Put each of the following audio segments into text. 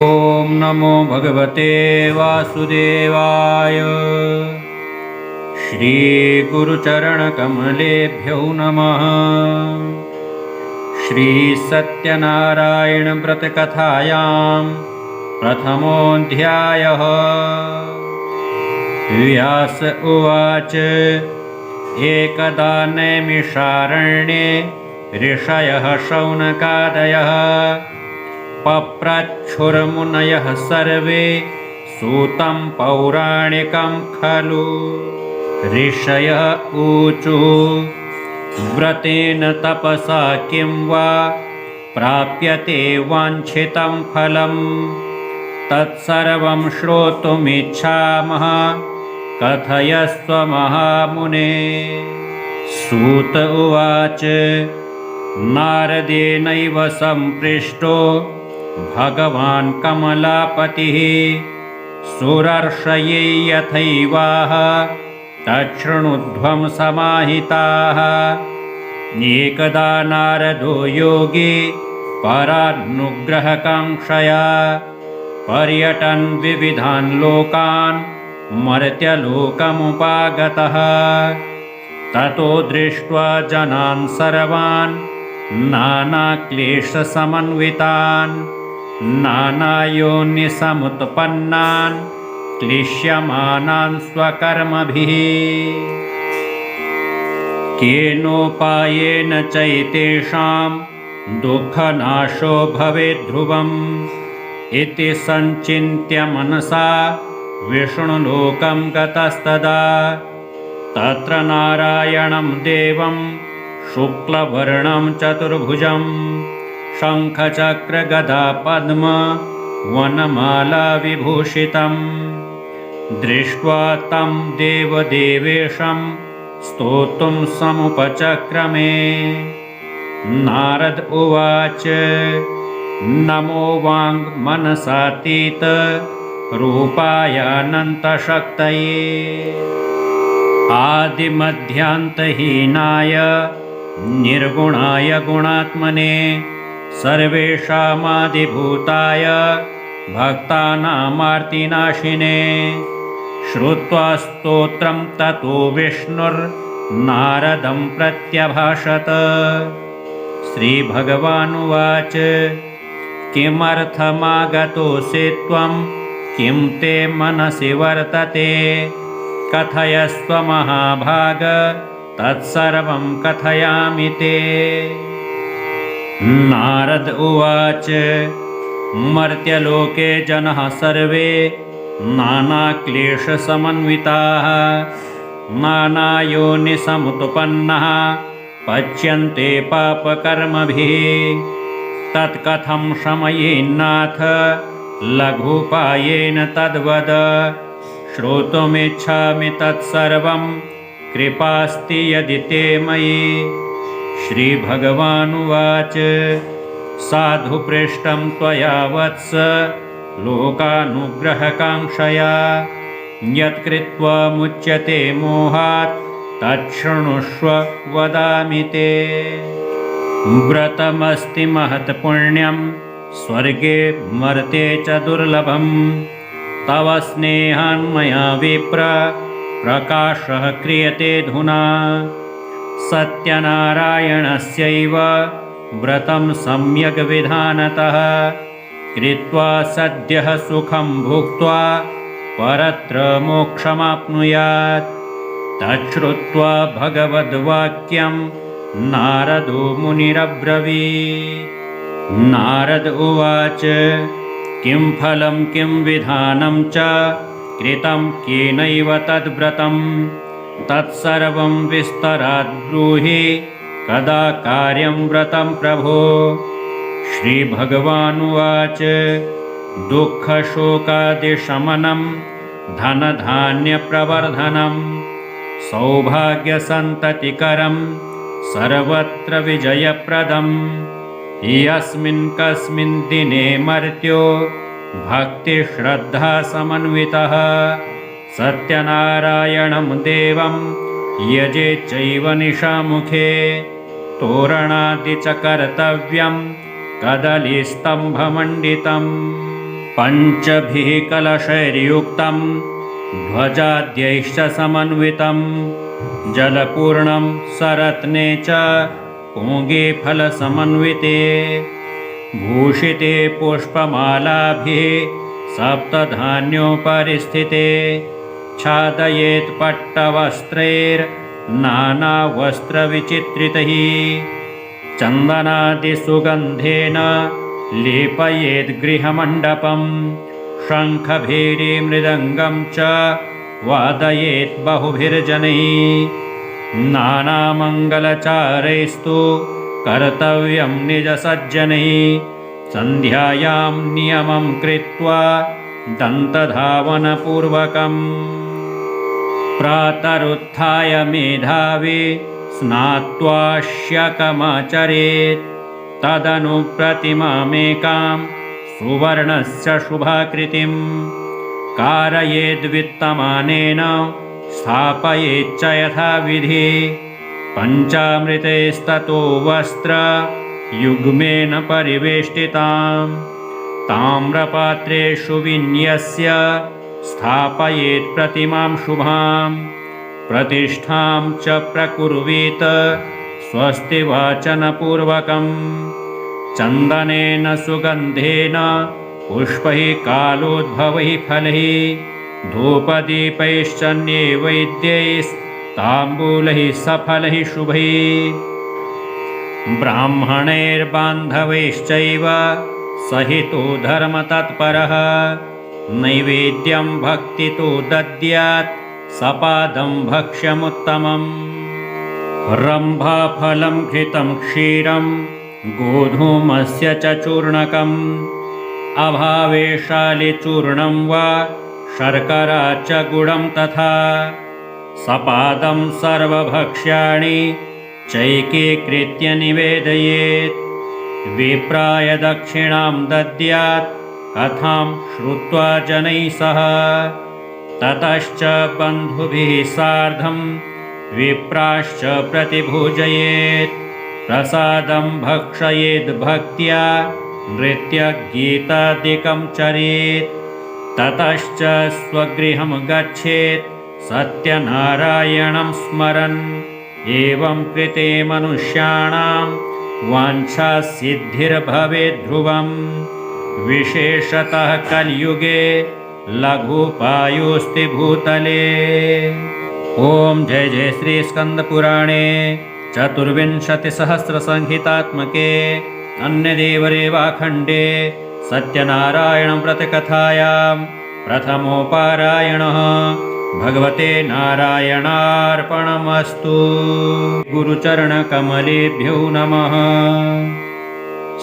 ॐ नमो भगवते वासुदेवाय। श्रीगुरुचरणकमलेभ्यो नमः। श्रीसत्यनारायणव्रतकथायां प्रथमोऽध्यायः। व्यास उवाच। एकदा नैमिषारण्ये ऋषयः शौनकादयः पप्रच्छुर्मुनयः सर्वे सूतं पौराणिकं खलु। ऋषयः ऊचुः व्रतेन तपसा किं वा प्राप्यते वाञ्छितं फलं। तत्सर्वं श्रोतुमिच्छामः कथयस्व महामुने। सूत उवाच। नारदेनैव सम्पृष्टो भगवान् कमलापतिः सुरर्षये यथैवाह तच्छृणुध्वं समाहिताः। एकदा नारदो योगी परानुग्रहकाङ्क्षया पर्यटन् विविधान् लोकान् मर्त्यलोकमुपागतः। ततो दृष्ट्वा जनान् सर्वान् नानाक्लेशसमन्वितान् नानायोनिसमुत्पन्नान् क्लिश्यमानान् स्वकर्मभिः केनोपायेन चैतेषां दुःखनाशो भवेत् ध्रुवम् इति सञ्चिन्त्य मनसा विष्णुलोकं गतस्तदा। तत्र नारायणं देवं शुक्लवर्णं चतुर्भुजं शङ्खचक्रगदा पद्म वनमाला विभूषितं दृष्ट्वा तं देवदेवेशं स्तोतुं समुपचक्रमे। नारद उवाच। नमो वाङ्मनसातीत रूपाय अनन्तशक्तये आदिमध्यान्तहीनाय निर्गुणाय गुणात्मने सर्वेषामादिभूताय भक्तानामार्तिनाशिने। श्रुत्वा स्तोत्रं ततो विष्णुर्नारदं प्रत्यभाषत। श्रीभगवानुवाच। किमर्थमागतोऽसि त्वं किं ते मनसि वर्तते कथयस्व महाभाग तत्सर्वं कथयामि ते। नारद उवाच। मर्त्यलोके जनाः सर्वे नानाक्लेशसमन्विताः नानायोनिसमुत्पन्नाः पच्यन्ते पापकर्मभिः। तत्कथं शमयेन्नाथ लघुपायेन तद्वद। श्रोतुमिच्छामि तत्सर्वं कृपास्ति यदि ते मयि। श्रीभगवानुवाच। साधु पृष्टं त्वया वत्स लोकानुग्रहकाङ्क्षया यत्कृत्वा मुच्यते मोहात् तच्छृणुष्व वदामि ते। व्रतमस्ति महत्पुण्यं स्वर्गे मर्ते च दुर्लभम् तव स्नेहान्मया विप्र प्रकाशः क्रियते धुना। सत्यनारायणस्यैव व्रतं सम्यग् विधानतः कृत्वा सद्यः सुखं भुक्त्वा परत्र मोक्षमाप्नुयात्। तच्छ्रुत्वा भगवद्वाक्यं नारदो मुनिरब्रवीत्। नारद उवाच। किं फलं किं विधानं च कृतं केनैव तद्व्रतं तत्सर्वं विस्तराद् ब्रूहि कदा कार्यं व्रतं प्रभो। श्रीभगवानुवाच। दुःखशोकादिशमनं धनधान्यप्रवर्धनं सौभाग्यसन्ततिकरं सर्वत्र विजयप्रदं। यस्मिन् कस्मिन् दिने मर्त्यो भक्तिश्रद्धा समन्वितः सत्यनारायणं देवं यजेच्चैव निशामुखे तोरणादि च कर्तव्यं कदलीस्तम्भमण्डितम्। पञ्चभिः कलशैर्युक्तं ध्वजाद्यैश्च समन्वितं जलपूर्णं सरत्ने च पूगे फलसमन्विते भूषिते पुष्पमालाभिः सप्तधान्योपरिस्थिते छादयेत् पट्टवस्त्रैर्नानावस्त्रविचित्रितैः चन्दनादिसुगन्धेन लेपयेद् गृहमण्डपं शङ्खभेरी मृदङ्गं च वादयेत् बहुभिर्जनैः नानामङ्गलचारैस्तु कर्तव्यं निजसज्जनैः सन्ध्यायां नियमं कृत्वा दन्तधावनपूर्वकम् प्रातरुत्थाय मेधावी स्नात्वाश्यकमाचरेत् तदनु प्रतिमामेकां सुवर्णस्य शुभाकृतिं कारयेद्वित्तमानेन स्थापयेच्च यथाविधि पञ्चामृतैस्ततो वस्त्रयुग्मेन परिवेष्टितां ताम्रपात्रेषु विन्यस्य स्थापयेत् प्रतिमां शुभां प्रतिष्ठां च प्रकुर्वीत स्वस्तिवाचनपूर्वकं चन्दनेन सुगन्धेन पुष्पैः कालोद्भवैः फलैः धूपदीपैश्च नैवेद्यैस्ताम्बूलैः सफलैः शुभैः ब्राह्मणैर्बान्धवैश्चैव सहितो धर्मतत्परः नैवेद्यं भक्तितो दद्यात् सपादं भक्ष्यमुत्तमम् रम्भाफलं घृतं क्षीरं गोधूमस्य च चूर्णकम् अभावे शालिचूर्णं वा शर्करा च गुडं तथा सपादं सर्वभक्ष्याणि चैकीकृत्य निवेदयेत् विप्राय दक्षिणां दद्यात् कथां श्रुत्वा जनैः सह ततश्च बन्धुभिः सार्धं विप्राश्च प्रतिभुजयेत् प्रसादं भक्षयेद् भक्त्या नृत्यगीतादिकं चरेत् ततश्च स्वगृहं गच्छेत् सत्यनारायणं स्मरन् एवं कृते मनुष्याणां वाञ्छासिद्धिर्भवेत् ध्रुवम् विशेषतः कलियुगे लघुपायोऽस्ति भूतले। ॐ जय जय श्री स्कन्दपुराणे चतुर्विंशतिसहस्रसंहितात्मके अन्यदेवरेवाखण्डे सत्यनारायणव्रतकथायां प्रथमोपारायणः भगवते नारायणार्पणमस्तु। गुरुचरणकमलेभ्यो नमः।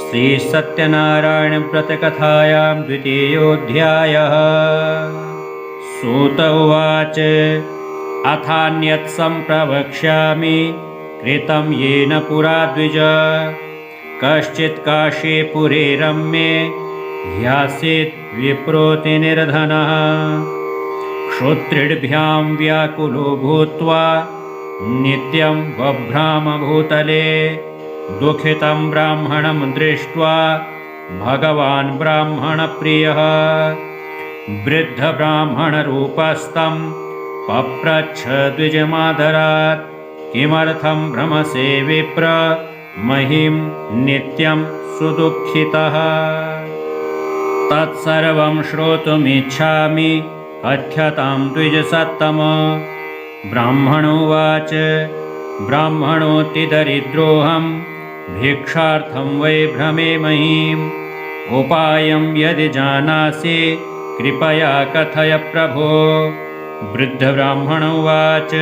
श्रीसत्यनारायणव्रतकथायां द्वितीयोऽध्यायः। सूत उवाच अथान्यत् सम्प्रवक्ष्यामि कृतं येन पुरा द्विज कश्चित् काशीपुरे रम्ये ह्यासीत् विप्रोति निर्धनः क्षुत्रिभ्यां व्याकुलो भूत्वा नित्यं बभ्रामभूतले दुःखितं ब्राह्मणं दृष्ट्वा भगवान् ब्राह्मणप्रियः वृद्धब्राह्मणरूपस्तं पप्रच्छ द्विजमादरात् किमर्थं भ्रमसे विप्र महिं नित्यं सुदुःखितः तत्सर्वं श्रोतुमिच्छामि कथ्यतां द्विजसत्तम। ब्राह्मणोवाच ब्राह्मणोऽतिदरिद्रोऽहं भिक्षार्थं वै भ्रमे महीम् उपायं यदि जानासि कृपया कथय प्रभो। वृद्धब्राह्मणोवाच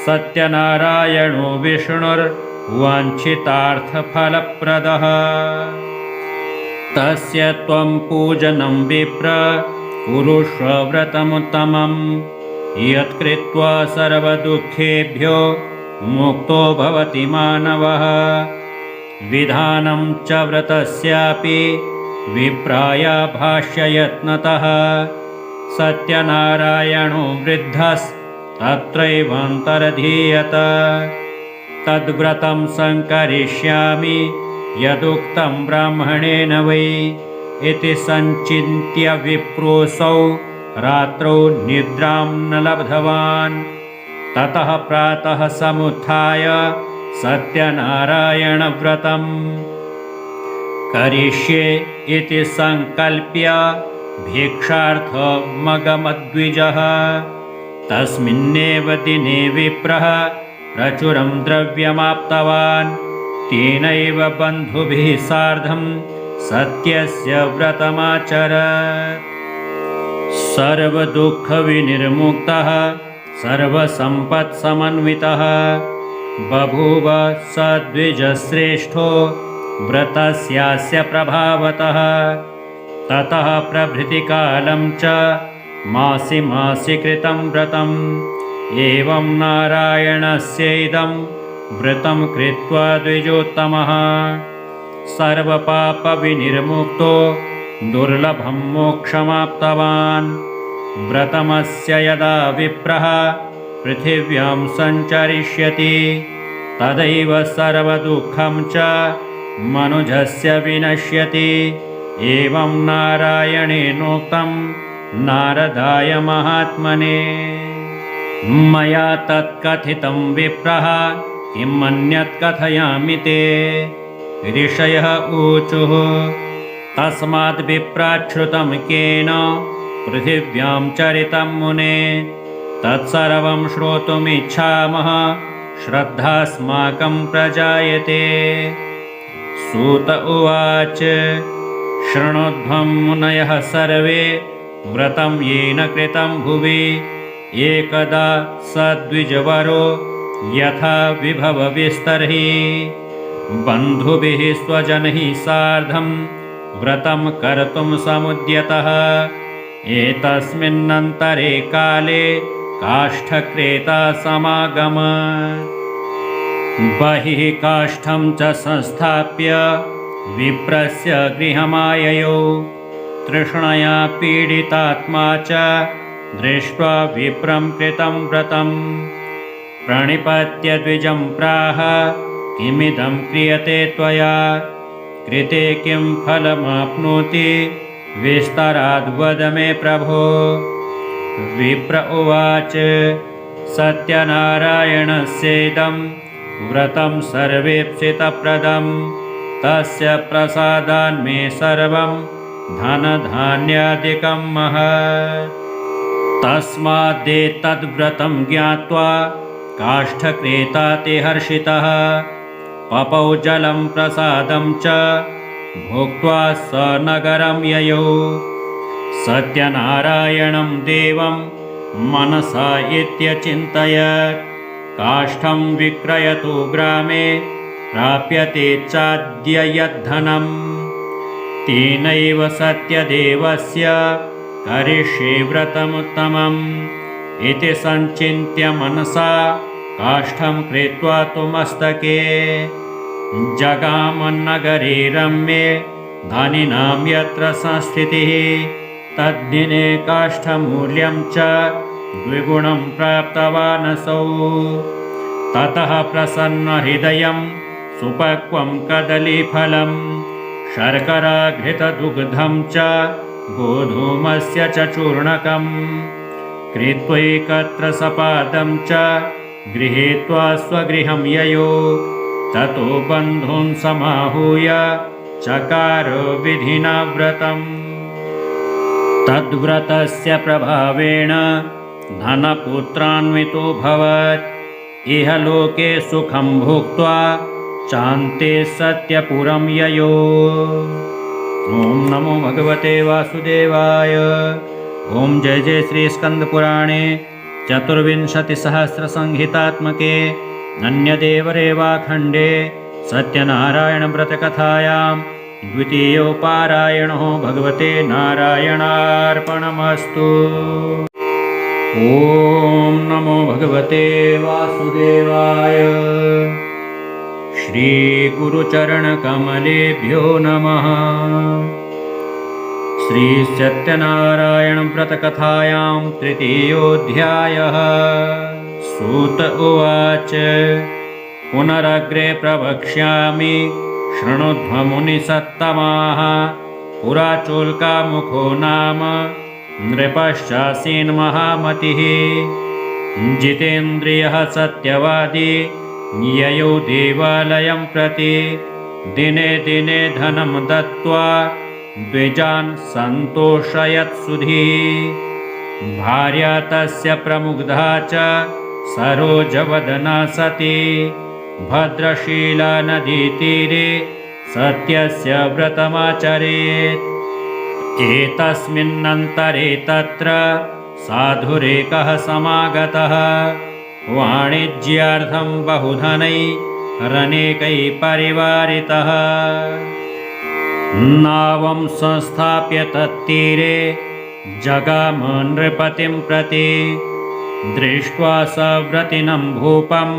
सत्यनारायणो विष्णुर्वाञ्छितार्थफलप्रदः तस्य त्वं पूजनं विप्र कुरुष्व व्रतमुत्तमं यत्कृत्वा सर्वदुःखेभ्यो मुक्तो भवति मानवः। विधानं च व्रतस्यापि विप्राय भाष्ययत्नतः सत्यनारायणो वृद्धस्तत्रैवान्तरधीयत तद्व्रतं संकरिष्यामि यदुक्तं ब्राह्मणेन वै इति सञ्चिन्त्य विप्रोऽसौ रात्रौ निद्रां न लब्धवान्। ततः प्रातः समुत्थाय सत्यनारायणव्रतं करिष्ये इति सङ्कल्प्य भिक्षार्थमगमद्विजः। तस्मिन्नेव दिने विप्रः प्रचुरं द्रव्यमाप्तवान्। तेनैव बन्धुभिः सार्धं सत्यस्य व्रतमाचरत्। सर्वदुःखविनिर्मुक्तः सर्वसम्पत्समन्वितः बभूव स द्विजश्रेष्ठो व्रतस्यास्य प्रभावतः। ततः प्रभृतिकालं च मासि मासि कृतं व्रतम्। एवं नारायणस्यैदं व्रतं कृत्वा द्विजोत्तमः सर्वपापविनिर्मुक्तो दुर्लभं मोक्षमाप्तवान्। व्रतमस्य यदा विप्रः पृथिव्यां सञ्चरिष्यति तदैव सर्वदुःखं च मनुजस्य विनश्यति। एवं नारायणेनोक्तं नारदाय महात्मने। मया तत्कथितं विप्रः किम् अन्यत् कथयामि ते। ऋषयः ऊचुः तस्माद् विप्राच्छ्रुतं केन पृथिव्यां चरितं मुने तत्सर्वं श्रोतुमिच्छामः श्रद्धास्माकं प्रजायते। सूत उवाच शृणोध्वं मुनयः सर्वे व्रतं येन कृतं भुवि। एकदा स द्विजवरो यथा विभवविस्तर्हि बन्धुभिः स्वजनैः सार्धं व्रतं कर्तुं समुद्यतः। एतस्मिन्नन्तरे काले काष्ठक्रेता समागमत्। बहिः काष्ठं च संस्थाप्य विप्रस्य गृहमाययौ। तृष्णया पीडितात्मा च दृष्ट्वा विप्रं कृतं व्रतं प्रणिपत्य द्विजं प्राह किमिदं क्रियते त्वया। कृते किं फलमाप्नोति विस्तराद् वद मे प्रभो। विप्र उवाच सत्यनारायणस्येदं व्रतं सर्वेप्सितप्रदं। तस्य प्रसादान्मे सर्वं धनधान्यादिकं महत्। तस्मादेतद्व्रतं ज्ञात्वा काष्ठक्रेता ते हर्षितः। पपौ जलं प्रसादं च भुक्त्वा स नगरं ययौ। सत्यनारायणं देवं मनसा इत्यचिन्तयत्। काष्ठं विक्रयतु ग्रामे प्राप्यते चाद्य यद्धनं। तेनैव सत्यदेवस्य करिष्ये व्रतमुत्तमम् इति सञ्चिन्त्य मनसा काष्ठं कृत्वा तु मस्तके जगामन्नगरे रम्ये धनिनां यत्र संस्थितिः। तद्दिने काष्ठमूल्यं च द्विगुणं प्राप्तवानसौ। ततः प्रसन्नहृदयं सुपक्वं कदलीफलं शर्कराघृतदुग्धं च गोधूमस्य च चूर्णकं कृत्वैकत्र सपादं च गृहीत्वा स्वगृहं ययौ। ततो बन्धून् समाहूय चकार विधिना व्रतम्। तद्व्रतस्य प्रभावेण धनपुत्रान्वितोऽभवत्। इह लोके सुखं भुक्त्वा चान्ते सत्यपुरं ययौ। ॐ नमो भगवते वासुदेवाय। ॐ जय जय श्री स्कंदपुराणे चतुर्विंशतिसहस्रसंहितात्मके अन्यदेवरेवाखण्डे सत्यनारायणव्रतकथायां द्वितीयोपारायणो भगवते नारायणार्पणमस्तु। ॐ नमो भगवते वासुदेवाय। श्रीगुरुचरणकमलेभ्यो नमः। श्रीसत्यनारायणव्रतकथायां तृतीयोऽध्यायः। सूत उवाच पुनरग्रे प्रवक्ष्यामि शृणुध्व मुनिसत्तमाः। पुराचोल्कामुखो नाम नृपश्चासीन् महामतिः जितेन्द्रियः सत्यवादी ययौ देवालयं प्रति दिने दिने धनं दत्त्वा द्विजान् सन्तोषयत्सुधीः भार्या तस्य प्रमुग्धा च सरोजवदना सती भद्रशीला नदीतीरे सत्यस्य व्रतमाचरेत् एतस्मिन्नन्तरे तत्र साधुरेकः समागतः वाणिज्यार्थं बहुधनैरनेकैः परिवारितः नावं संस्थाप्य तत्तीरे जगाम नृपतिं प्रति दृष्ट्वा सव्रतिनं भूपं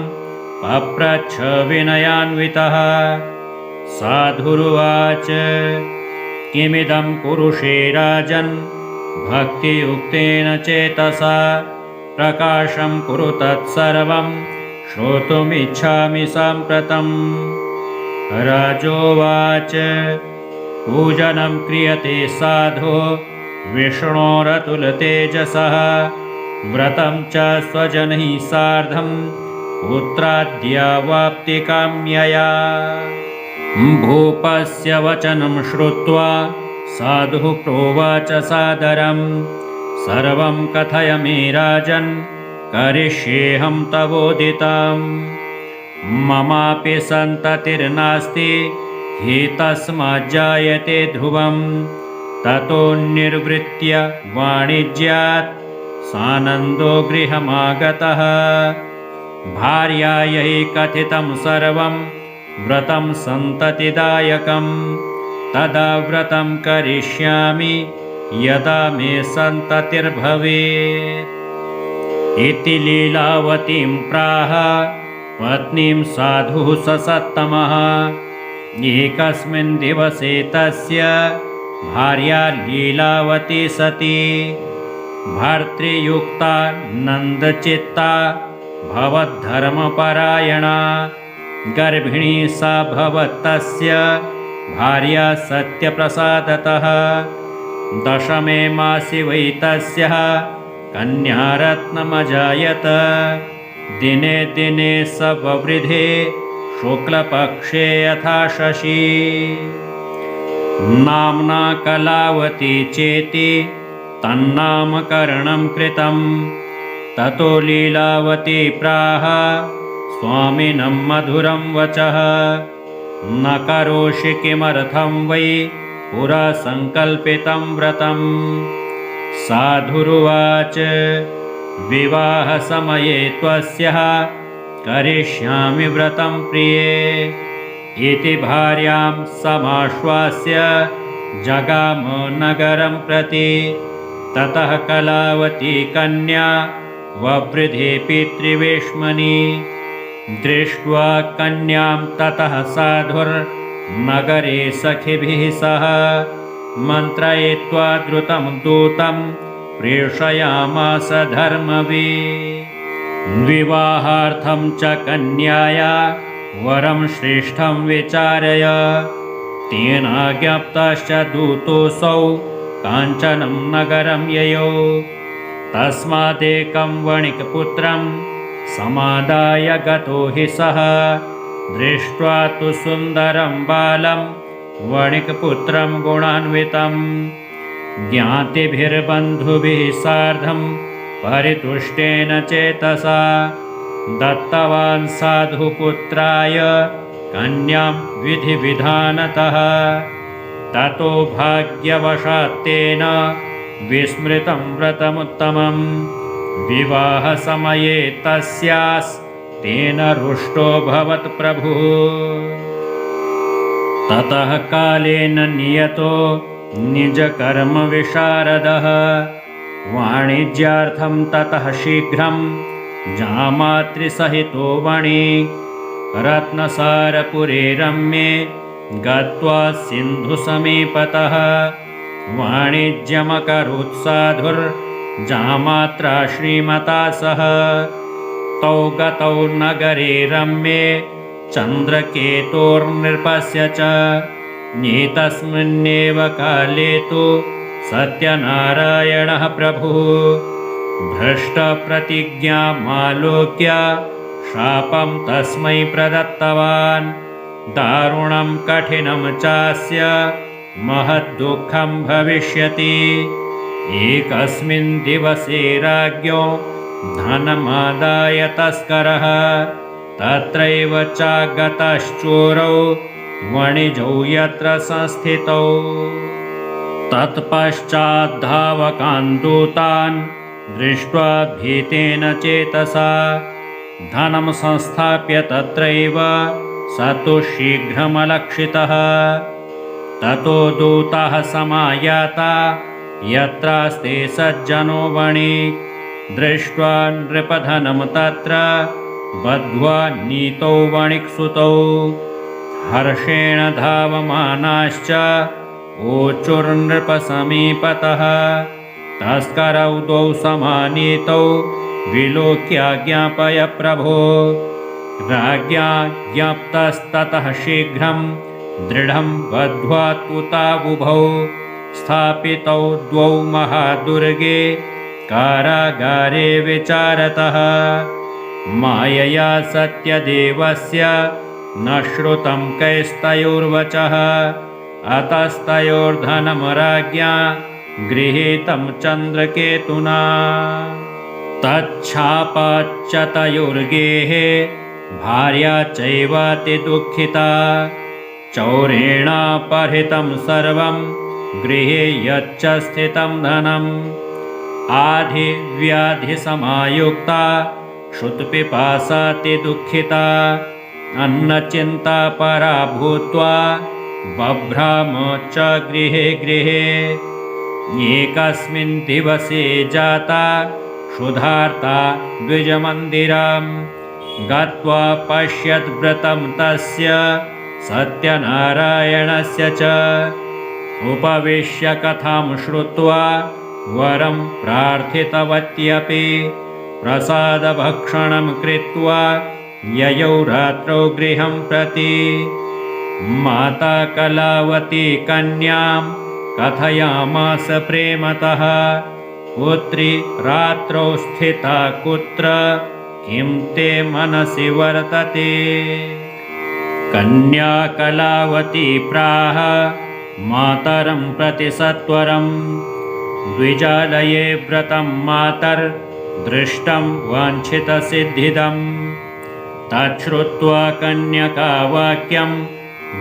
पप्रच्छ विनयान्वितः साधुरुवाच किमिदं कुरुषे राजन् भक्तियुक्तेन चेतसा प्रकाशं कुरु तत्सर्वं श्रोतुमिच्छामि साम्प्रतम् राजोवाच पूजनं क्रियते साधो विष्णोरतुलतेजसः व्रतं च स्वजनैः सार्धं पुत्राद्यावाप्तिकाम्यया भूपस्य वचनं श्रुत्वा साधुः प्रोवाच सादरं सर्वं कथय मे राजन् करिष्येऽहं तवोदितम् ममापि सन्ततिर्नास्ति हि तस्माज्जायते ध्रुवं ततो निर्वृत्य वाणिज्यात् सानन्दो गृहमागतः भार्यायै कथितं सर्वं व्रतं सन्ततिदायकं तदा व्रतं करिष्यामि यदा मे सन्ततिर्भवेत् इति लीलावतीं प्राह पत्नीं साधुः ससत्तमः एकस्मिन् दिवसे तस्य भार्या लीलावती सती भर्तृयुक्ता नन्दचित्ता भवद्धर्मपरायणा गर्भिणी सा भवत्तस्य भार्या सत्यप्रसादतः दशमे मासि वै तस्यः कन्यारत्नमजायत दिने दिने स ववृधे शुक्लपक्षे यथा शशी नाम्ना कलावती चेति तन्नामकरणं कृतं ततो लीलावती प्राह स्वामिनं मधुरं वचः न करोषि किमर्थं वै पुरा संकल्पितं व्रतं साधुरुवाच विवाहसमये त्वस्यः करिष्यामि व्रतं प्रिये इति भार्यां समाश्वास्य जगाम नगरं प्रति ततः कलावती कन्या ववृधे पितृवेश्मनि दृष्ट्वा कन्यां ततः साधुर्नगरे सखिभिः सह मन्त्रयित्वा द्रुतं दूतं प्रेषयामास धर्मवीः विवाहार्थं च कन्याया वरं श्रेष्ठं विचारय तेन ज्ञप्तश्च दूतोऽसौ काञ्चनं नगरं ययौ तस्मादेकं वणिक्पुत्रं समादाय गतो हि सः दृष्ट्वा तु सुन्दरं बालं वणिक्पुत्रं गुणान्वितं ज्ञातिभिर्बन्धुभिः सार्धं परितुष्टेन चेतसा दत्तवान् साधुपुत्राय कन्यां विधिविधानतः ततो भाग्यवशात् तेन विस्मृतं व्रतमुत्तमं विवाहसमये तस्यास्तेन रुष्टोऽभवत् प्रभुः ततः कालेन नियतो निजकर्मविशारदः वाणिज्यार्थं ततः शीघ्रं जामातृसहितो वणि रत्नसारपुरे रम्ये गत्वा सिन्धुसमीपतः वाणिज्यमकरोत् साधुर्जामात्रा श्रीमता सह तौ गतौ नगरे रम्ये चन्द्रकेतोर्नृपस्य च एतस्मिन्नेव काले तु सत्यनारायणः प्रभुः भ्रष्टप्रतिज्ञामालोक्य शापं तस्मै प्रदत्तवान्। दारुणं कठिनं चास्य महद्दुःखं भविष्यति। एकस्मिन् दिवसे राज्ञो धनमादाय तस्करः तत्रैव चागतश्चोरौ वणिजौ यत्र संस्थितौ। तत्पश्चाद्धावकान् दूतान् दृष्ट्वा भीतेन चेतसा धनं संस्थाप्य तत्रैव स तु शीघ्रमलक्षितः। ततो दूताः समायाता यत्रास्ते सज्जनो वणिक् दृष्ट्वा नृपधनं तत्र बद्ध्वा नीतौ वणिक्सुतौ। हर्षेण धावमानाश्च ऊचुर्नृपसमीपतः तस्करौ द्वौ समानीतौ विलोक्य ज्ञापय प्रभो। राज्ञा ज्ञप्तस्ततः शीघ्रं दृढं बद्ध्वा तुतावुभौ स्थापितौ द्वौ महादुर्गे कारागारे विचारतः। मायया सत्यदेवस्य न श्रुतं कैस्तयोर्वचः अतस्तयोर्धनं राज्ञा गृहीतं चन्द्रकेतुना। तच्छापाच्च तयोर्गेः भार्या चैवातिदुःखिता चौरेणापहृतं सर्वं गृहे यच्च स्थितं धनम्। आधिव्याधिसमायुक्ता क्षुत्पिपासातिदुःखिता अन्नचिन्ता परा भूत्वा बभ्राम च गृहे गृहे। एकस्मिन् दिवसे जाता क्षुधार्ता द्विजमन्दिरं गत्वा पश्यद्व्रतं तस्य सत्यनारायणस्य च। उपविश्य कथां श्रुत्वा वरं प्रार्थितवत्यपि प्रसादभक्षणं कृत्वा ययौ रात्रौ गृहं प्रति। माता कलावती कन्यां कथयामास प्रेमतः पुत्री रात्रौ स्थिता कुत्र किं ते मनसि वर्तते। कन्या कलावती प्राह मातरं प्रति सत्वरं द्विजालये व्रतं मातर्दृष्टं वाञ्छितसिद्धिदम्। तच्छ्रुत्वा कन्यका वाक्यं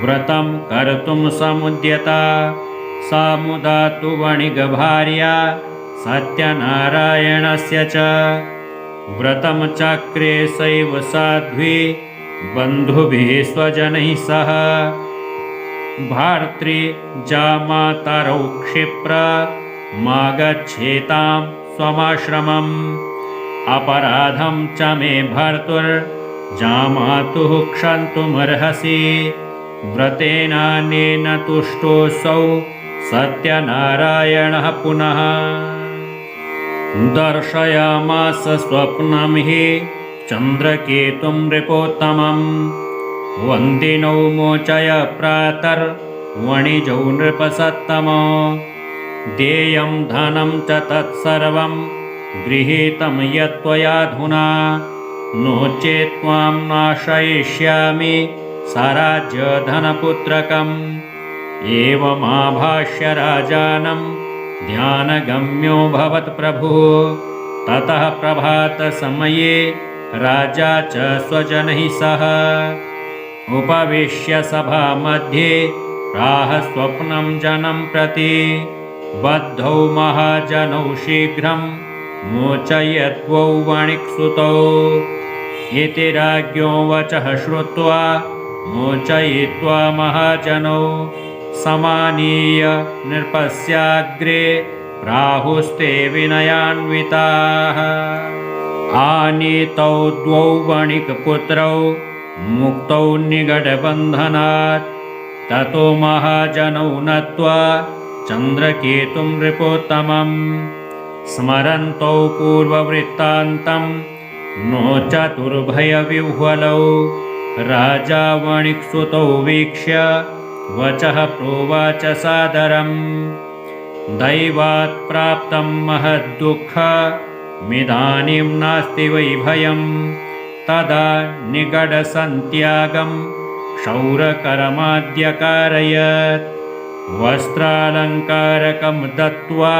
व्रतं कर्तुं समुद्यता। सा मुदा तु वणिगभार्या सत्यनारायणस्य च व्रतं चक्रे सैव साध्वी बन्धुभिः स्वजनैः सह। भार्त्री जामातरौ क्षिप्र मा गच्छेतां स्वमाश्रमम्। अपराधं च मे भर्तुर्जामातुः क्षन्तुमर्हसि। व्रतेनानेन तुष्टोऽसौ सत्यनारायणः पुनः। दर्शयामास स्वप्नं हि चन्द्रकेतुं नृपोत्तमं। वन्दिनौ मोचय प्रातर्वणिजौ नृपसत्तमो। देयं धनं च तत्सर्वं गृहीतं यत्त्वयाधुना। नो चेत् त्वां नाशयिष्यामि सराज्यधनपुत्रकम्। एवमाभाष्य राजानं ध्यानगम्यो भवत् प्रभुः। ततः प्रभातसमये राजा च स्वजनैः सह उपविश्य सभामध्ये प्राह स्वप्नं जनं प्रति। बद्धौ महाजनौ शीघ्रं मोचयद्वौ वणिक्सुतौ। इति राज्ञो वचः श्रुत्वा मोचयित्वा महाजनौ समानीय नृपस्याग्रे प्राहुस्ते विनयान्विताः। आनीतौ द्वौ वणिक्पुत्रौ मुक्तौ निगडबन्धनात्। ततो महाजनौ नत्वा चन्द्रकेतुं नृपोत्तमम्। स्मरन्तौ पूर्ववृत्तान्तं नो चतुर्भयविह्वलौ। राजा वणिक्सुतौ वीक्ष्य वचः प्रोवाच सादरम् दैवात् प्राप्तं महद्दुःखमिदानीं नास्ति वै भयं तदा निगडसन्त्यागं क्षौरकरमाद्यकारयत् वस्त्रालङ्कारकं दत्त्वा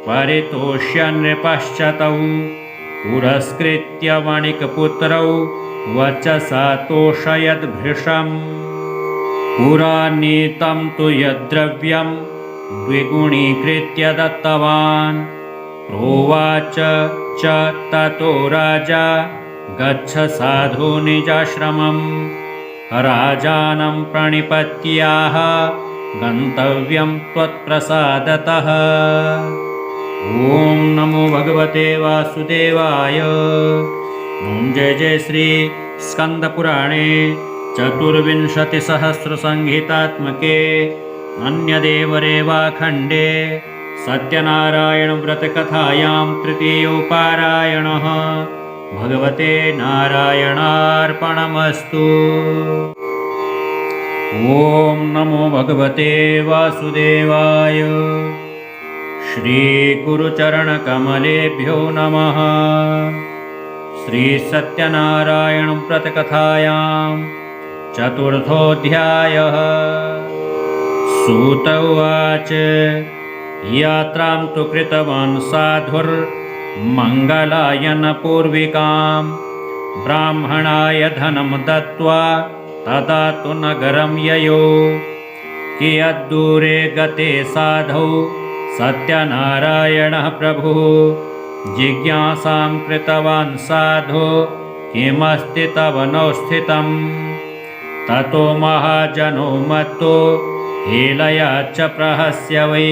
परितोष्य नृपश्च तौ पुरस्कृत्य वणिकपुत्रौ वचसा तोषयद्भृशम् पुरा नीतं तु यद्द्रव्यं द्विगुणीकृत्य दत्तवान् प्रोवाच च ततो राजा गच्छ साधु निजाश्रमम् राजानं प्रणिपत्याह गन्तव्यं त्वत्प्रसादतः। ॐ नमो भगवते वासुदेवाय। ॐ जय जय श्री स्कंदपुराणे चतुर्विंशतिसहस्रसंहितात्मके अन्यदेवरेवाखण्डे सत्यनारायणव्रतकथायां तृतीयोपारायणः। भगवते नारायणार्पणमस्तु। ॐ नमो भगवते वासुदेवाय। श्रीगुरुचरणकमलेभ्यो नमः। श्रीसत्यनारायणव्रतकथायां चतुर्थोऽध्यायः। सूत उवाच यात्रां तु कृतवान् साधुर्मङ्गलायनपूर्विकां ब्राह्मणाय धनं दत्त्वा तदा तु नगरं ययौ कियद्दूरे गते साधौ सत्यनारायणः प्रभुः जिज्ञासां कृतवान् साधो किमस्ति तव नौ स्थितम् ततो महाजनो मत्तो हेलया च प्रहस्य वै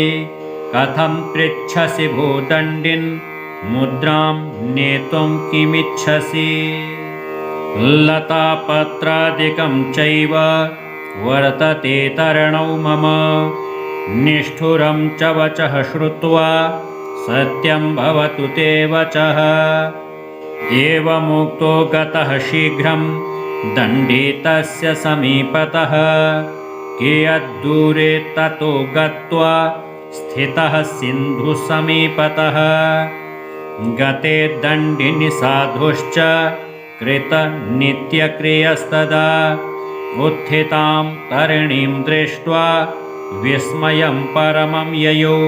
कथं पृच्छसि भूदण्डिन् मुद्रां नेतुं किमिच्छसि लतापत्रादिकं चैव वर्तते तरणौ मम निष्ठुरं च वचः श्रुत्वा सत्यं भवतु ते वचः एवमुक्तो गतः शीघ्रं दण्डितस्य समीपतः कियद्दूरे ततो गत्वा स्थितः सिन्धुसमीपतः गते दण्डिनि साधुश्च कृतनित्यक्रियस्तदा उत्थितां तरिणीं दृष्ट्वा विस्मयं परमं ययौ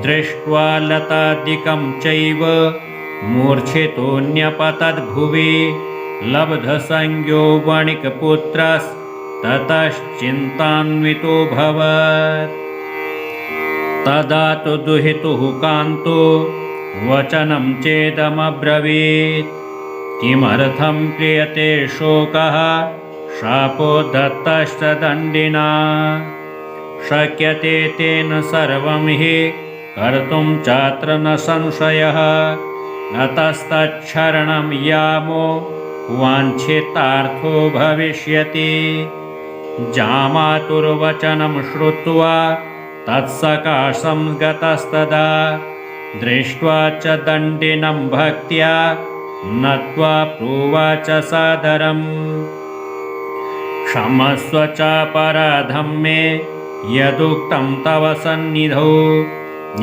दृष्ट्वा लतादिकं चैव मूर्छितोऽन्यपतद्भुवि लब्धसंज्ञो वणिकपुत्रस्ततश्चिन्तान्वितोऽभवत् तदा तु दुहितुः कान्तो वचनं चेदमब्रवीत् किमर्थं क्रियते शोकः शापो दत्तश्च दण्डिना शक्यते तेन सर्वं हि कर्तुं चात्र न संशयः अतस्तच्छरणं यामो वाञ्छितार्थो भविष्यति जामातुर्वचनं श्रुत्वा तत्सकाशं गतस्तदा दृष्ट्वा च दण्डिनं भक्त्या नत्वा प्रोवाच सादरम् क्षमस्व चापराधं मे यदुक्तं तव सन्निधौ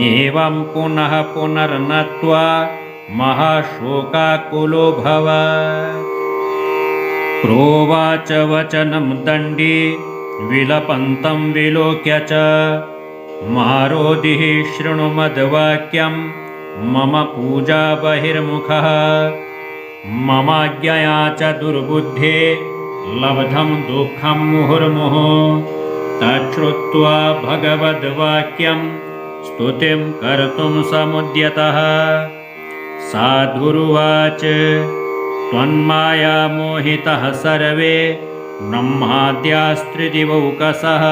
एवं पुनः पुनर्नत्वा महाशोकाकुलो भवत् प्रोवाच वचनं दण्डी विलपन्तं विलोक्य च मारोदिः शृणु मद्वाक्यं मम पूजा बहिर्मुखः ममाज्ञया च दुर्बुद्धे लब्धं दुःखं मुहुर्मुहुः तच्छ्रुत्वा भगवद्वाक्यं स्तुतिं कर्तुं समुद्यतः साधुरुवाच त्वन्माया मोहितः सर्वे ब्रह्माद्यास्त्रिदिवौकसः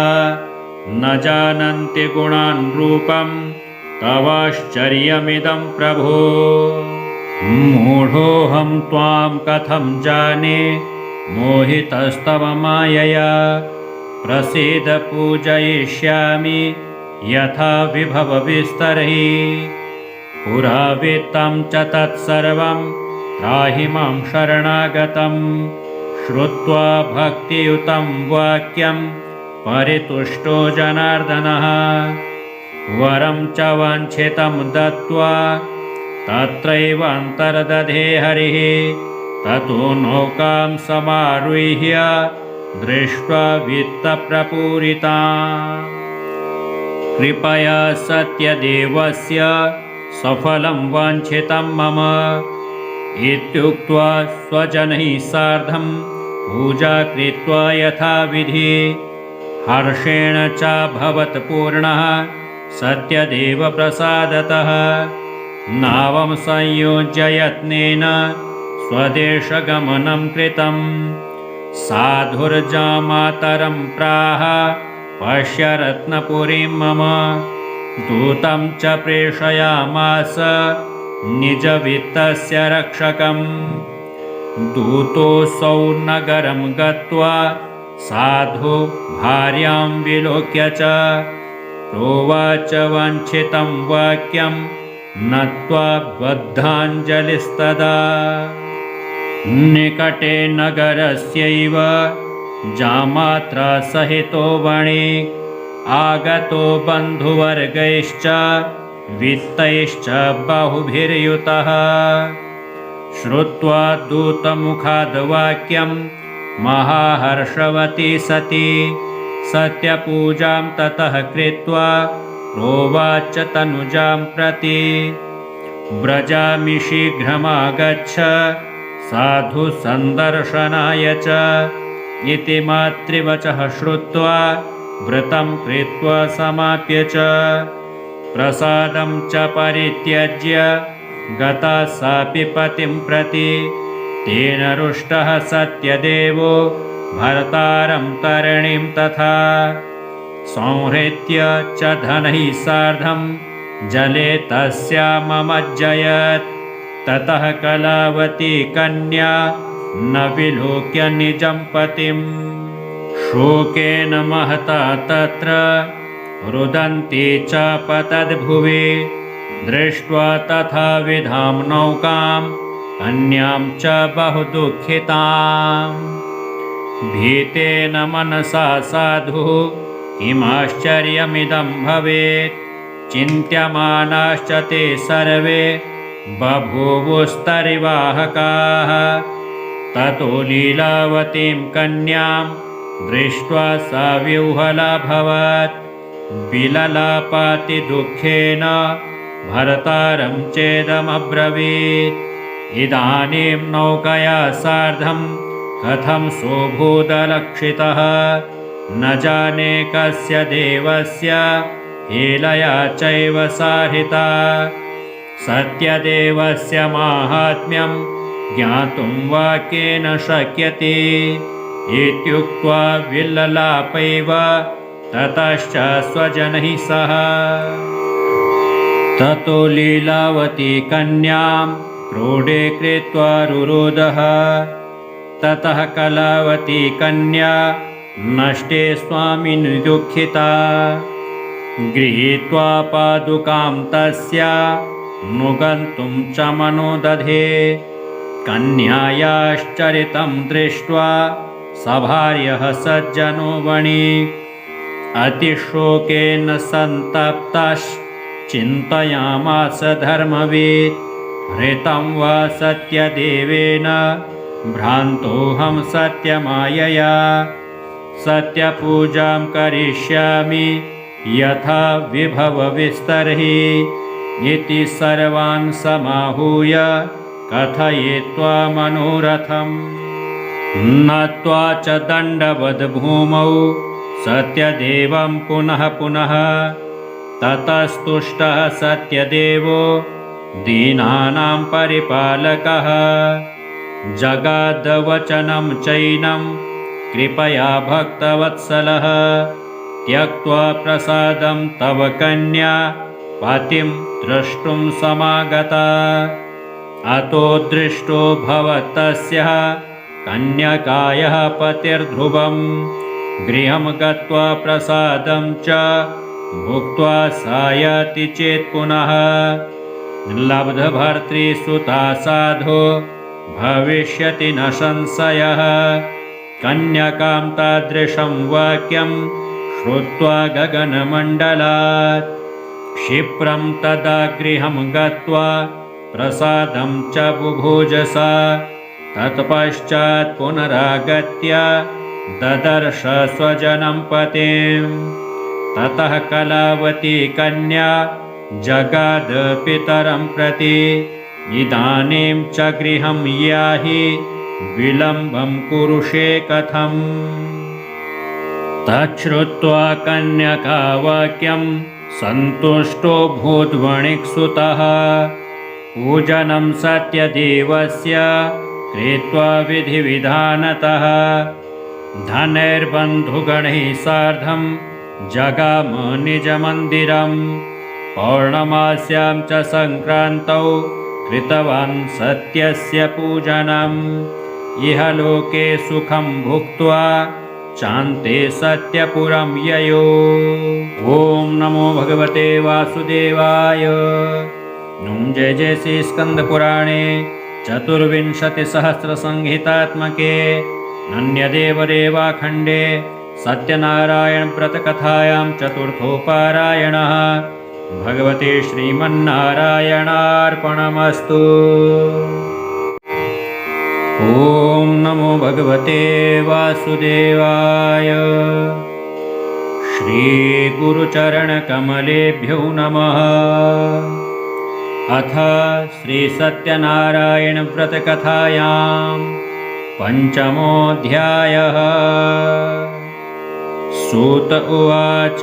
न जानन्ति गुणान् रूपं तवाश्चर्यमिदं प्रभो मूढोऽहं त्वां कथं जाने मोहितस्तव मायया प्रसीद पूजयिष्यामि यथा विभवविस्तरैः पुरा वित्तं च तत्सर्वं त्राहि मां शरणागतं श्रुत्वा भक्तियुतं वाक्यं परितुष्टो जनार्दनः। वरं च वाञ्छितं दत्त्वा तत्रैव अन्तर्दधे हरिः। ततो नौकां समारुह्य दृष्ट्वा वित्तप्रपूरिताम्। कृपया सत्यदेवस्य सफलं वाञ्छितं मम इत्युक्त्वा स्वजनैः सार्धं पूजा कृत्वा यथाविधि हर्षेण च भवत् पूर्णः सत्यदेवप्रसादतः। नावं संयोज्य यत्नेन स्वदेशगमनं कृतं। साधुर्जामातरं प्राह पश्य रत्नपुरीं मम। दूतं च प्रेषयामास निजवित्तस्य रक्षकम्। दूतोऽसौ नगरं गत्वा साधु भार्यां विलोक्य च प्रोवाच वाञ्छितं वाक्यं नत्वा बद्धाञ्जलिस्तदा। निकटे नगरस्यैव जामात्रा सहितो वणिक् आगतो बन्धुवर्गैश्च वित्तैश्च बहुभिर्युतः। श्रुत्वा दूतमुखाद्वाक्यं महाहर्षवती सती सत्यपूजां ततः कृत्वा प्रोवाच तनुजां प्रति व्रजामि शीघ्रमागच्छ साधु सन्दर्शनाय च। इति मातृवचः श्रुत्वा व्रतं कृत्वा समाप्य च प्रसादं च परित्यज्य गता सापि पतिं प्रति। तेन रुष्टः सत्यदेवो भर्तारं तरणीं तथा संहृत्य च धनैः सार्धं जले तस्याममज्जयत्। ततः कलावती कन्या न विलोक्य निजं पतिम्। शोकेन महता तत्र रुदन्ती च पतद्भुवि दृष्ट्वा तथा विधां नौकां कन्यां च बहु दुःखिताम्। भीतेन मनसा साधुः किमाश्चर्यमिदं भवेत्। चिन्त्यमानाश्च ते सर्वे बभूवुस्तरिवाहकाः। ततो लीलावतीं कन्यां दृष्ट्वा सा विह्वलाभवत्। विललापाति दुःखेन भर्तारं चेदमब्रवीत्। इदानीं नौकया सार्धं कथं सोऽभूदलक्षितः। न जाने कस्य देवस्य हीलया चैव साहिता। सत्यदेवस्य माहात्म्यं ज्ञातुं वाक्येन शक्यते। इत्युक्त्वा विललापैव ततश्च स्वजनैः सह। ततो लीलावती कन्यां क्रोडे कृत्वा रुरोदः। ततः कलावती कन्या नष्टे स्वामिनि दुःखिता। गृहीत्वा पादुकां तस्या नुगन्तुं च मनोदधे। कन्यायाश्चरितं दृष्ट्वा सभार्यः सज्जनो वणिक् अतिशोकेन सन्तप्तश्चिन्तयामास धर्मवित्। हृतं वा सत्यदेवेन भ्रान्तोऽहं सत्यमायया। सत्यपूजां करिष्यामि यथा विभवविस्तर्हि। इति सर्वान् समाहूय कथयित्वा मनोरथम् नत्वा च दण्डवद् भूमौ सत्यदेवं पुनः पुनः। ततस्तुष्टः सत्यदेवो दीनानां परिपालकः। जगादवचनं चैनं कृपया भक्तवत्सलः। त्यक्त्वा प्रसादं तव कन्या पतिं द्रष्टुं समागता। अतो दृष्टो भवतस्यः कन्यकायाः पतिर्ध्रुवं। गृहं गत्वा प्रसादं च भुक्त्वा सायति चेत् पुनः। लब्धभर्तृसुता साधो भविष्यति न संशयः। कन्यकां तादृशं वाक्यं श्रुत्वा गगनमण्डलात् क्षिप्रं तदा गृहं गत्वा प्रसादं च बुभुज सा। तत्पश्चात् पुनरागत्य ददर्श स्वजनं पतिं। ततः कलावती कन्या जगाद पितरं प्रति। इदानीं च गृहं याहि विलम्बं कुरुषे कथम्। तच्छ्रुत्वा कन्यका वाक्यं सन्तुष्टो भूद्वणिक्सुतः। पूजनं सत्यदेवस्य कृत्वा विधिविधानतः धनैर्बन्धुगणैः सार्धं जगाम निजमन्दिरं। पौर्णमास्यां च सङ्क्रान्तौ कृतवान् सत्यस्य पूजनम्। इह लोके सुखं भुक्त्वा चान्ते सत्यपुरं ययो। ॐ नमो भगवते वासुदेवाय। जय जय श्री स्कंदपुराणे चतुर्विंशतिसहस्रसंहितात्मके नन्यदेवदेवाखण्डे सत्यनारायणव्रतकथायां चतुर्थोपारायणः। भगवते श्रीमन्नारायणार्पणमस्तु। ॐ नमो भगवते वासुदेवाय। श्रीगुरुचरणकमलेभ्यो नमः। अथ श्रीसत्यनारायणव्रतकथायां पञ्चमोऽध्यायः। सूत उवाच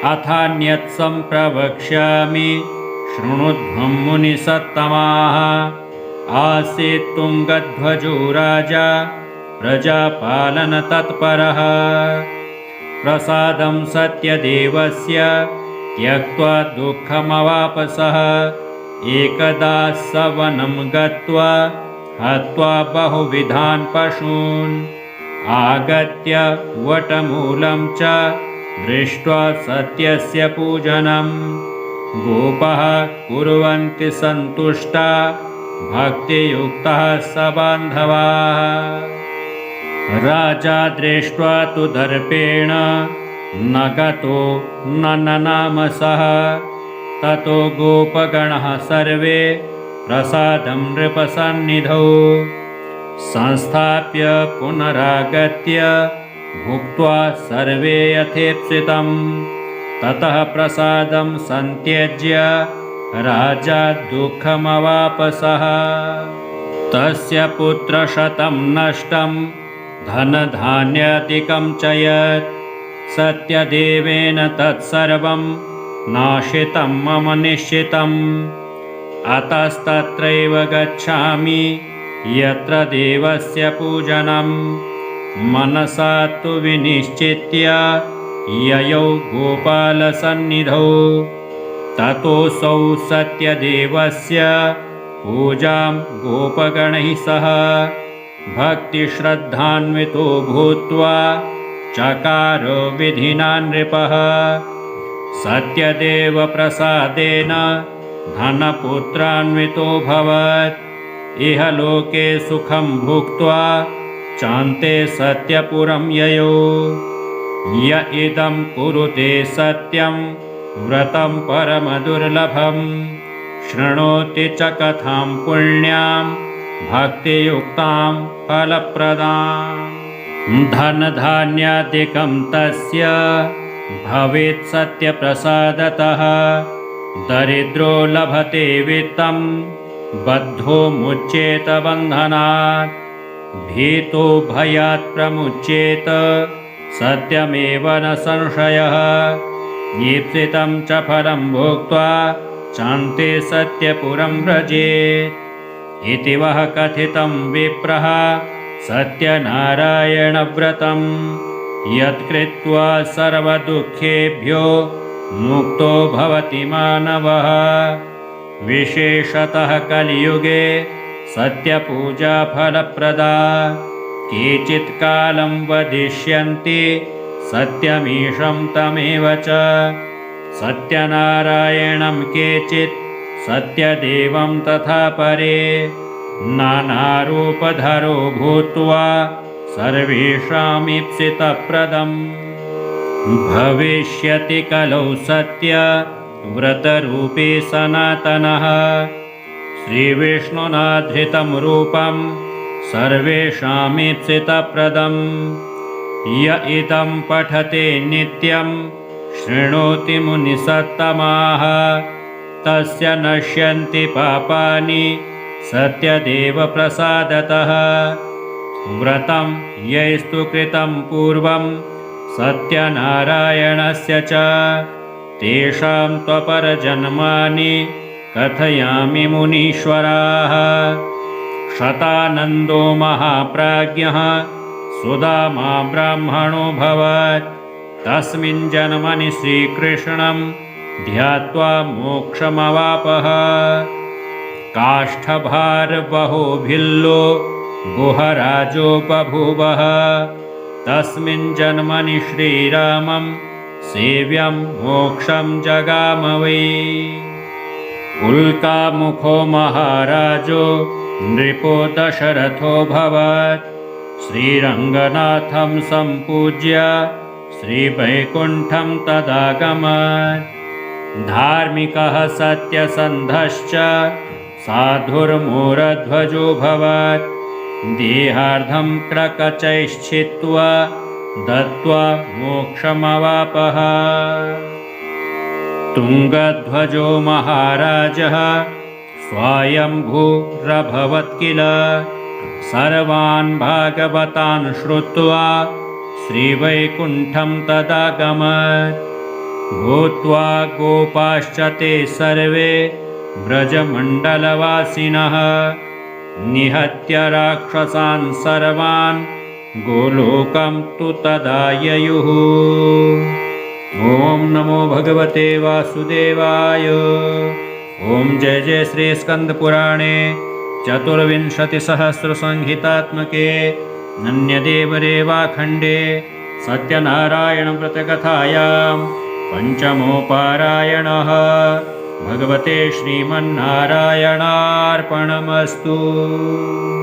अथान्यत् सम्प्रवक्ष्यामि शृणुध्वं मुनिसत्तमाः। आसीत् तुङ्गध्वजो राजा प्रजापालनतत्परः। प्रसादं सत्यदेवस्य त्यक्त्वा दुःखमवापसः। एकदा स वनं गत्वा हत्वा बहुविधान् पशून्। आगत्य वटमूलं च दृष्ट्वा सत्यस्य पूजनं गोपाः कुर्वन्ति सन्तुष्टा भक्तियुक्तः स बान्धवाः। राजा दृष्ट्वा तु दर्पेण न गतो न ननाम सः। ततो गोपगणः सर्वे प्रसादं नृपसन्निधौ संस्थाप्य पुनरागत्य भुक्त्वा सर्वे यथेप्सितं। ततः प्रसादं संत्यज्य राजा दुःखमवापसः। तस्य पुत्रशतं नष्टं धनधान्यादिकं च यत् सत्यदेवेन तत्सर्वं नाशितं मम निश्चितम्। अतस्तत्रैव गच्छामि यत्र देवस्य पूजनं। मनसा तु विनिश्चित्य ययौ गोपालसन्निधौ। ततोऽसौ सत्यदेवस्य पूजां गोपगणैः सह भक्तिश्रद्धान्वितो भूत्वा चकार विधिना नृपः। सत्यदेवप्रसादेन धनपुत्रान्वितोऽभवत्। इह लोके सुखं भुक्त्वा चान्ते सत्यपुरं ययो। य इदं कुरुते सत्यं व्रतं परमदुर्लभं। शृणोति च कथां पुण्यां भक्तियुक्तां फलप्रदां। धनधान्यादिकं तस्य भवेत् सत्यप्रसादतः। दरिद्रो लभते वित्तं बद्धो मुच्येत बन्धनात्। भीतो भयात् प्रमुच्येत सत्यमेव न संशयः। ईप्सितं च फलं भोक्त्वा चान्ते सत्यपुरं व्रजेत्। इति वः कथितं विप्रः सत्यनारायणव्रतं। यत्कृत्वा सर्वदुःखेभ्यो मुक्तो भवति मानवः। विशेषतः कलियुगे सत्यपूजा फलप्रदा। केचित् कालं वदिष्यन्ति सत्यमीशं तमेव च। सत्यनारायणं केचित् सत्यदेवं तथा परे। नानारूपधरो भूत्वा सर्वेषामीप्सितप्रदम् भविष्यति कलौ सत्य व्रतरूपे सनातनः श्रीविष्णुना धृतं रूपं सर्वेषामीप्सितप्रदम् य इदं पठते नित्यं शृणोति मुनिसत्तमाः तस्य नश्यन्ति पापानि सत्यदेवप्रसादतः व्रतं यैस्तु कृतं पूर्वं सत्यनारायणस्य च तेषां त्वपरजन्मानि कथयामि मुनीश्वराः शतानन्दो महाप्राज्ञः सुदामा ब्राह्मणोऽभवत् तस्मिन् जन्मनि श्रीकृष्णं ध्यात्वा मोक्षमवापः काष्ठभारबहो भिल्लो गुहराजो बभूवः तस्मिन् जन्मनि श्रीरामं सेव्यं मोक्षं जगाम वै उल्कामुखो महाराजो नृपो दशरथोऽभवत् श्रीरङ्गनाथं सम्पूज्य श्रीवैकुण्ठं तदागमत् धार्मिकः सत्यसन्धश्च साधुर्मूरध्वजोऽभवत् देहार्धं क्रकचैश्छित्त्वा दत्त्वा मोक्षमवापः तुङ्गध्वजो महाराजः स्वायम्भूरभवत् किल सर्वान् भागवतान् श्रुत्वा श्रीवैकुण्ठं तदागमत् भूत्वा गोपाश्च ते सर्वे व्रजमण्डलवासिनः निहत्य राक्षसान् सर्वान् गोलोकं तु तदा ययुः ॐ नमो भगवते वासुदेवाय ॐ जय जय श्री स्कन्दपुराणे चतुर्विंशतिसहस्रसंहितात्मके नन्यदेवरेवाखण्डे सत्यनारायणव्रतकथायां पञ्चमोपारायणः भगवते श्रीमन्नारायणार्पणमस्तु।